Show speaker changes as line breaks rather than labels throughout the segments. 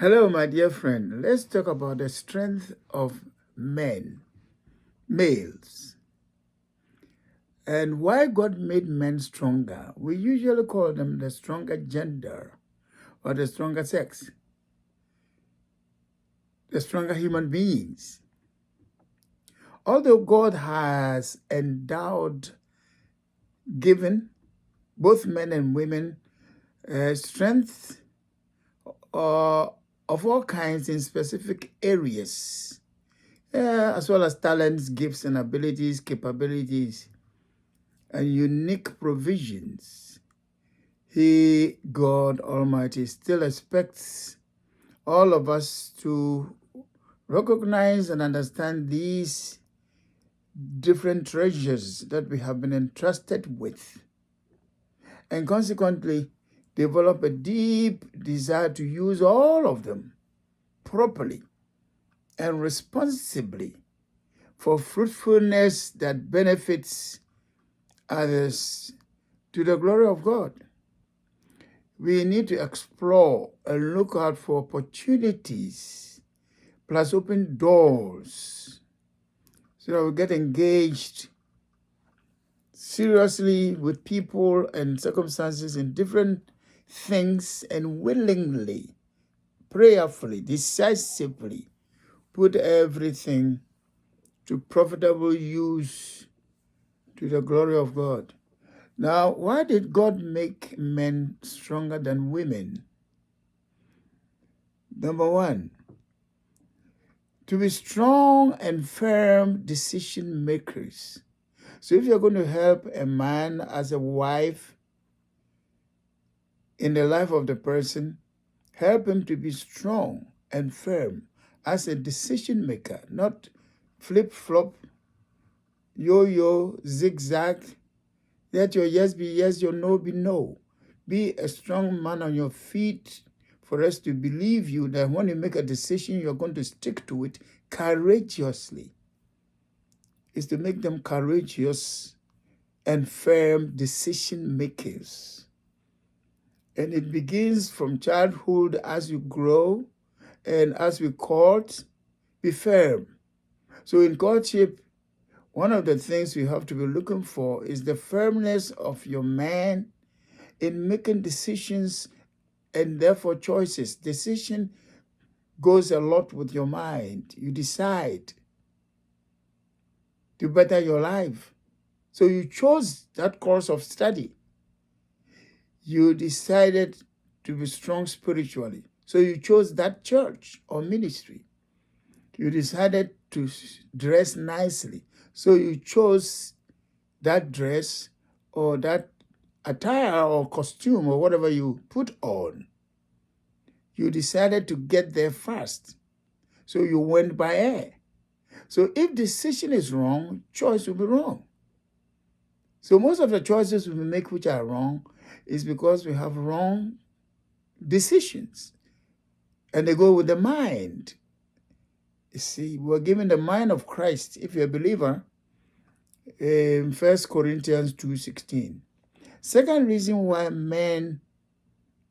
Hello, my dear friend. Let's talk about the strength of men, males, and why God made men stronger. We usually call them the stronger gender or the stronger sex, the stronger human beings. Although God has endowed, given both men and women strength of all kinds in specific areas, as well as talents, gifts, and abilities, capabilities, and unique provisions, He, God Almighty, still expects all of us to recognize and understand these different treasures that we have been entrusted with, and consequently develop a deep desire to use all of them properly and responsibly for fruitfulness that benefits others to the glory of God. We need to explore and look out for opportunities, plus open doors, so that we get engaged seriously with people and circumstances in different things and willingly, prayerfully, decisively put everything to profitable use to the glory of God. Now, why did God make men stronger than women? Number one, to be strong and firm decision makers. So if you're going to help a man as a wife in the life of the person, help him to be strong and firm as a decision maker, not flip-flop, yo-yo, zigzag. Let your yes be yes, your no be no. Be a strong man on your feet for us to believe you that when you make a decision, you're going to stick to it courageously. Is to make them courageous and firm decision makers. And it begins from childhood as you grow and as we court, be firm. So in courtship, one of the things we have to be looking for is the firmness of your man in making decisions and therefore choices. Decision goes a lot with your mind. You decide to better your life. So you chose that course of study. You decided to be strong spiritually. So you chose that church or ministry. You decided to dress nicely. So you chose that dress or that attire or costume or whatever you put on. You decided to get there fast. So you went by air. So if decision is wrong, choice will be wrong. So most of the choices we make which are wrong is because we have wrong decisions. And they go with the mind. You see, we're given the mind of Christ, if you're a believer, in 1 Corinthians 2:16. Second reason why men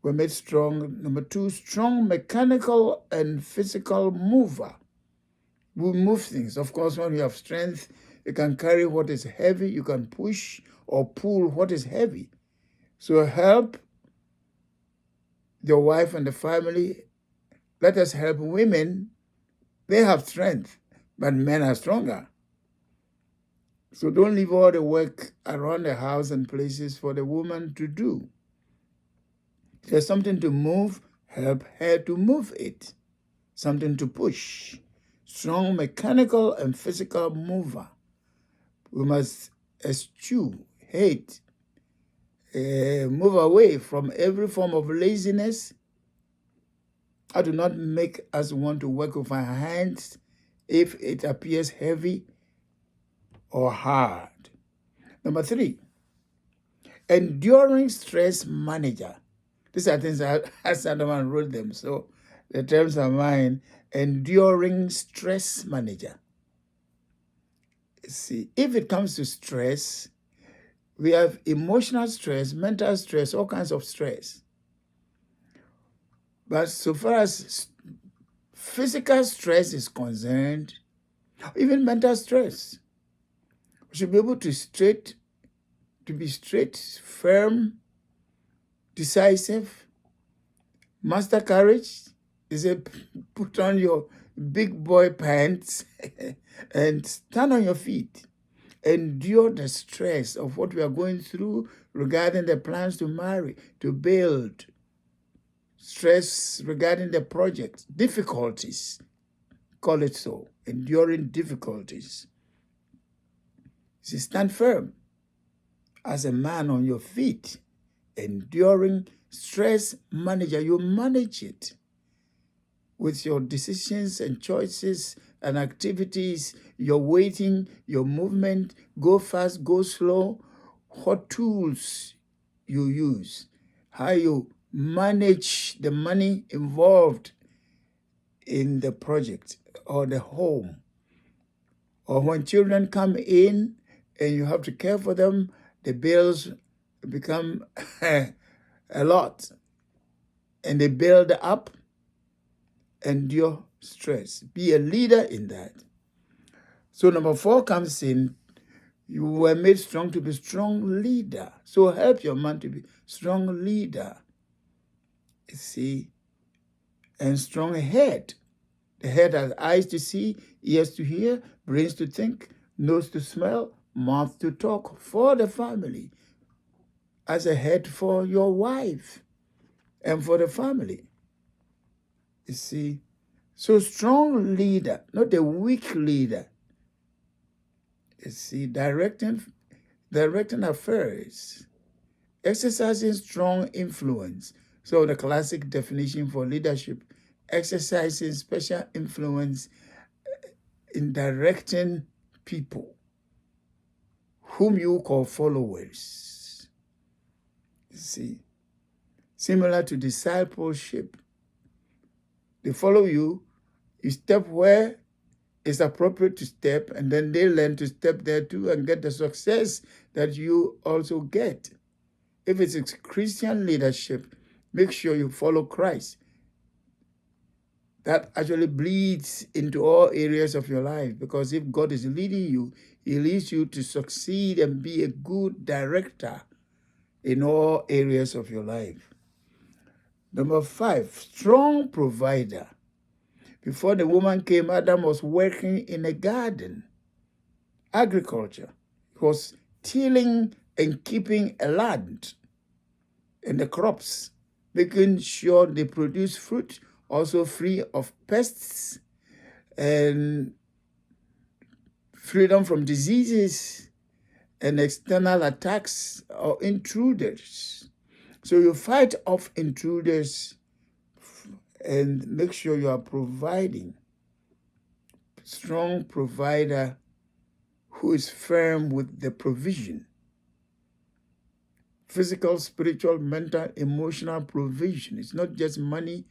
were made strong, number two, strong mechanical and physical mover. We move things. Of course, when you have strength, you can carry what is heavy, you can push or pull what is heavy. So help your wife and the family. Let us help women. They have strength, but men are stronger. So don't leave all the work around the house and places for the woman to do. If there's something to move, help her to move it. Something to push. Strong mechanical and physical mover. We must eschew, hate, move away from every form of laziness. I do not make us want to work with our hands if it appears heavy or hard. Number three, enduring stress manager. These are things as Solomon wrote them, so the terms are mine. Enduring stress manager. See, if it comes to stress, we have emotional stress, mental stress, all kinds of stress. But so far as physical stress is concerned, even mental stress, we should be able to be straight, firm, decisive, master courage. He said, put on your big boy pants and stand on your feet. Endure the stress of what we are going through regarding the plans to marry, to build, stress regarding the project, difficulties, call it so, enduring difficulties. See, stand firm as a man on your feet, enduring stress manager. You manage it with your decisions and choices and activities, your waiting, your movement, go fast, go slow, what tools you use, how you manage the money involved in the project or the home. Or when children come in and you have to care for them, the bills become a lot and they build up. Endure stress. Be a leader in that. So number 4 comes in, you were made strong to be strong leader. So help your man to be strong leader. You see, and strong head. The head has eyes to see, ears to hear, brains to think, nose to smell, mouth to talk for the family. As a head for your wife and for the family. You see, so strong leader, not a weak leader. You see, directing affairs, exercising strong influence. So the classic definition for leadership, exercising special influence in directing people whom you call followers. You see, similar to discipleship. They follow you, you step where it's appropriate to step, and then they learn to step there too and get the success that you also get. If it's Christian leadership, make sure you follow Christ. That actually bleeds into all areas of your life, because if God is leading you, he leads you to succeed and be a good director in all areas of your life. Number 5, strong provider. Before the woman came, Adam was working in a garden, agriculture. He was tilling and keeping a land and the crops, making sure they produce fruit, also free of pests and freedom from diseases and external attacks or intruders. So you fight off intruders and make sure you are providing. Strong provider who is firm with the provision. Physical, spiritual, mental, emotional provision. It's not just money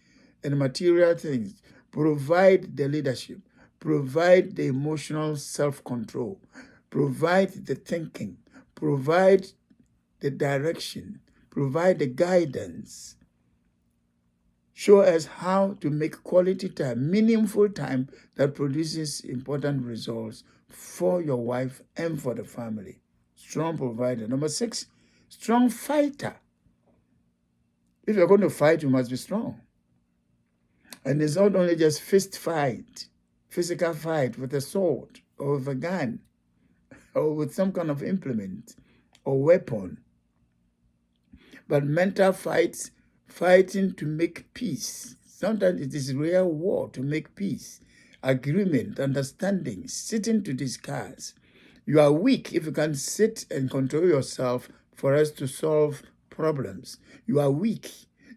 and material things. Provide the leadership. Provide the emotional self-control. Provide the thinking. Provide the direction. Provide the guidance. Show us how to make quality time, meaningful time that produces important results for your wife and for the family. Strong provider. Number 6, strong fighter. If you're going to fight, you must be strong. And it's not only just fist fight, physical fight with a sword or with a gun or with some kind of implement or weapon, but mental fights, fighting to make peace. Sometimes it is real war to make peace, agreement, understanding, sitting to discuss. You are weak if you can sit and control yourself for us to solve problems. You are weak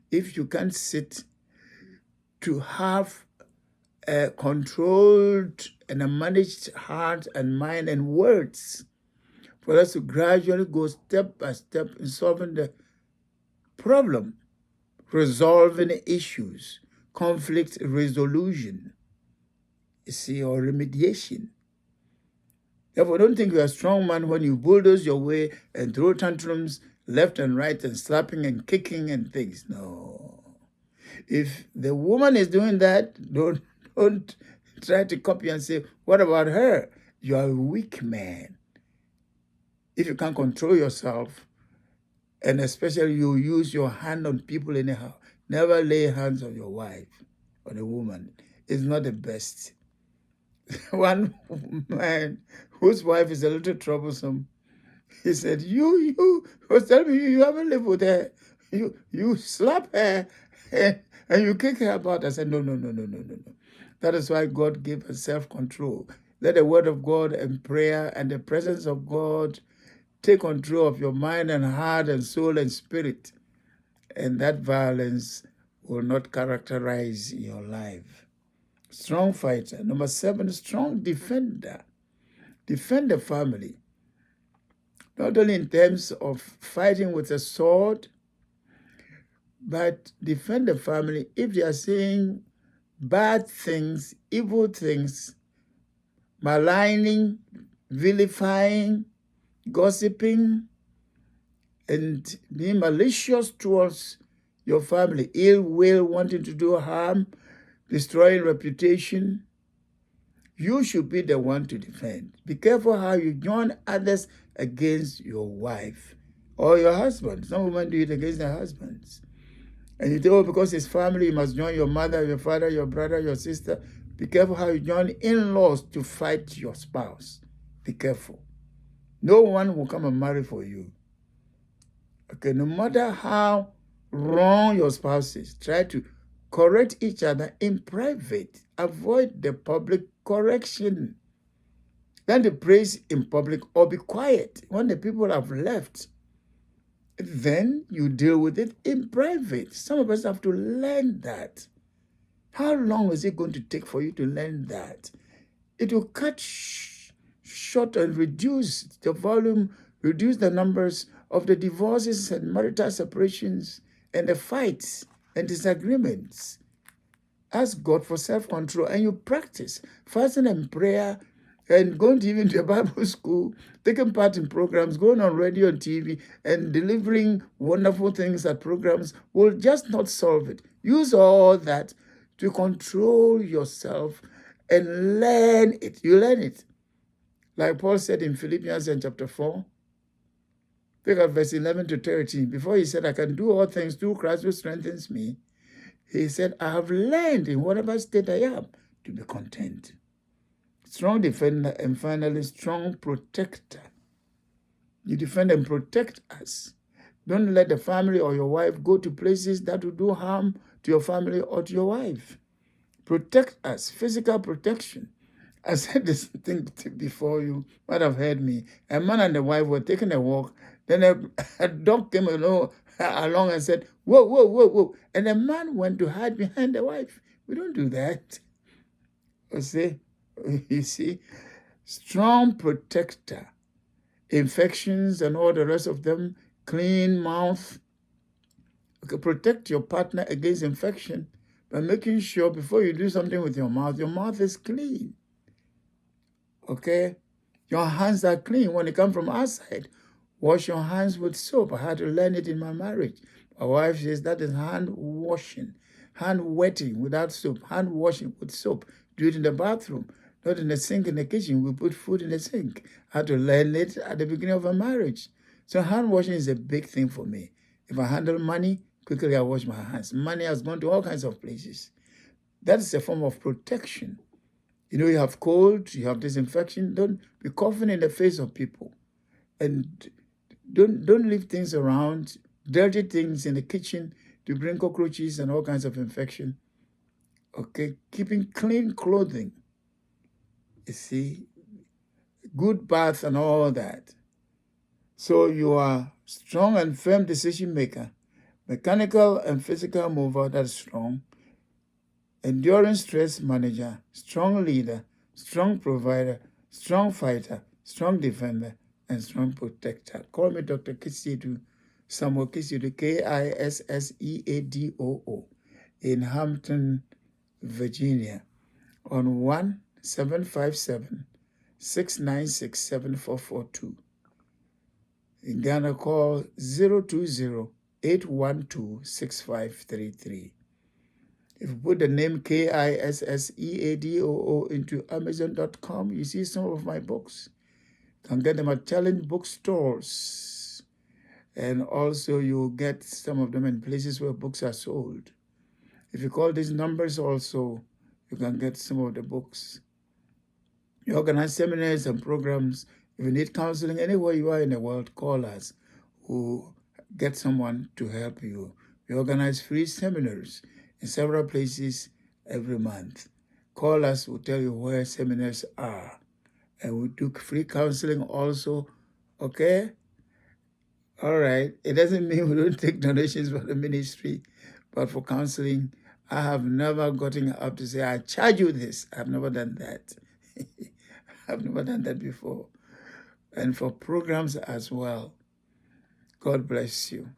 if you can't sit to have a controlled and a managed heart and mind and words for us to gradually go step by step in solving the problem, resolving issues, conflict resolution, you see, or remediation. Therefore, don't think you're a strong man when you bulldoze your way and throw tantrums left and right and slapping and kicking and things. No. If the woman is doing that, don't try to copy and say, what about her? You are a weak man. If you can't control yourself, and especially you use your hand on people anyhow, never lay hands on your wife or the woman. It's not the best. One man whose wife is a little troublesome, he said, you was telling me you haven't lived with her. You slap her and you kick her about. I said, no. That is why God gave us self-control. Let the word of God and prayer and the presence of God take control of your mind and heart and soul and spirit. And that violence will not characterize your life. Strong fighter. Number 7, strong defender. Defend the family. Not only in terms of fighting with a sword, but defend the family if they are saying bad things, evil things, maligning, vilifying, gossiping, and being malicious towards your family, ill will, wanting to do harm, destroying reputation. You should be the one to defend. Be careful how you join others against your wife or your husband. Some women do it against their husbands. And you think, oh, because it's family, you must join your mother, your father, your brother, your sister. Be careful how you join in-laws to fight your spouse. Be careful. No one will come and marry for you. Okay, no matter how wrong your spouse is, try to correct each other in private. Avoid the public correction. Then the praise in public, or be quiet when the people have left. Then you deal with it in private. Some of us have to learn that. How long is it going to take for you to learn that? It will cut short and reduce the volume, reduce the numbers of the divorces and marital separations and the fights and disagreements. Ask God for self-control, and you practice fasting and prayer and going to even to a Bible school, taking part in programs, going on radio and TV, and delivering wonderful things at programs will just not solve it. Use all that to control yourself and learn it. You learn it. Like Paul said in Philippians chapter 4, pick up verse 11 to 13. Before he said, I can do all things through Christ who strengthens me, he said, I have learned in whatever state I am to be content. Strong defender, and finally, strong protector. You defend and protect us. Don't let the family or your wife go to places that will do harm to your family or to your wife. Protect us, physical protection. I said this thing before, you might have heard me. A man and a wife were taking a walk. Then a dog came along and said, whoa, whoa, whoa, whoa. And the man went to hide behind the wife. We don't do that. You see, strong protector, infections and all the rest of them, clean mouth. Okay, protect your partner against infection by making sure before you do something with your mouth is clean. Okay? Your hands are clean when they come from outside. Wash your hands with soap. I had to learn it in my marriage. My wife says that is hand washing, hand wetting without soap, hand washing with soap. Do it in the bathroom, not in the sink in the kitchen. We put food in the sink. I had to learn it at the beginning of a marriage. So hand washing is a big thing for me. If I handle money, quickly I wash my hands. Money has gone to all kinds of places. That is a form of protection. You know, you have cold, you have disinfection. Don't be coughing in the face of people. And don't leave things around, dirty things in the kitchen to bring cockroaches and all kinds of infection. Okay, keeping clean clothing. You see, good bath and all that. So you are strong and firm decision maker, mechanical and physical mover that's strong, enduring stress manager, strong leader, strong provider, strong fighter, strong defender, and strong protector. Call me Dr. Kisseadoo, Samuel Kisseadoo, Kisseadoo, in Hampton, Virginia, on 1-757-696-7442. In Ghana, call 020-812-6533. If you put the name Kisseadoo into Amazon.com, you see some of my books. You can get them at talent bookstores. And also you'll get some of them in places where books are sold. If you call these numbers also, you can get some of the books. We organize seminars and programs. If you need counseling anywhere you are in the world, call us. We'll get someone to help you. We organize free seminars in several places every month. Call us, we'll tell you where seminars are. And we do free counseling also, okay? All right. It doesn't mean we don't take donations for the ministry, but for counseling, I have never gotten up to say, I charge you this. I've never done that. I've never done that before. And for programs as well. God bless you.